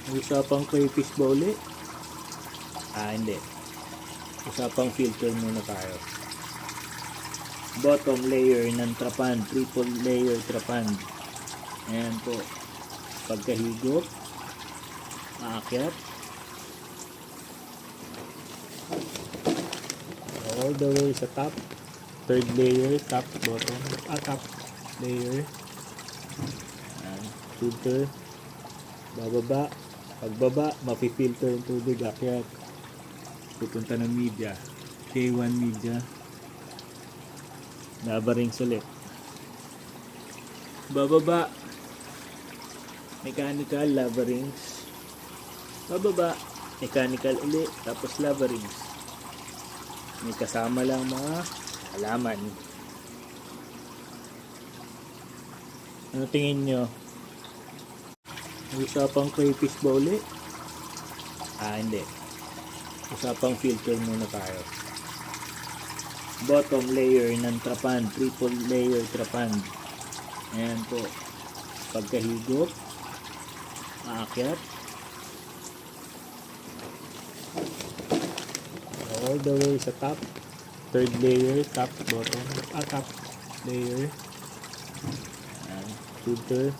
Usapang crayfish ba uli? Hindi. Usapang filter muna tayo. Bottom layer ng trapand, triple layer trapand. Ayan po. Pagkahigop, aakyat. All the way sa top. Third layer, top, bottom. Top layer. Ayan. Filter. Bababa. Pagbaba, mapifilter yung tubig, akyat. Pupunta ng media. K1 media. Lava rings ulit. Bababa. Mechanical, lava rings. Bababa. Mechanical ulit. Tapos lava rings. May kasama lang mga halaman. Ano tingin nyo? Usapang crayfish ba uli? Hindi. Usapang filter muna tayo. Bottom layer ng trapand, triple layer trapand. Ayan po. Pagkahigop, aakyat. All the way sa top. Third layer, top, bottom. Top layer. Ayan. Filter.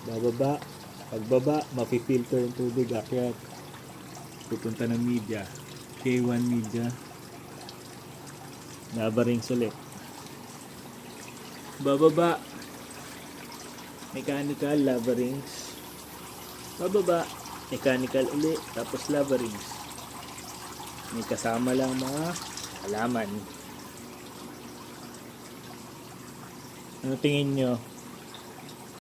Bababa. Pagbaba, mapifilter yung tubig, akyat. Pupunta ng media. K1 media. Lava rings ulit. Bababa. Mechanical, lava rings. Bababa. Mechanical ulit. Tapos lava rings. May kasama lang mga halaman. Ano tingin nyo?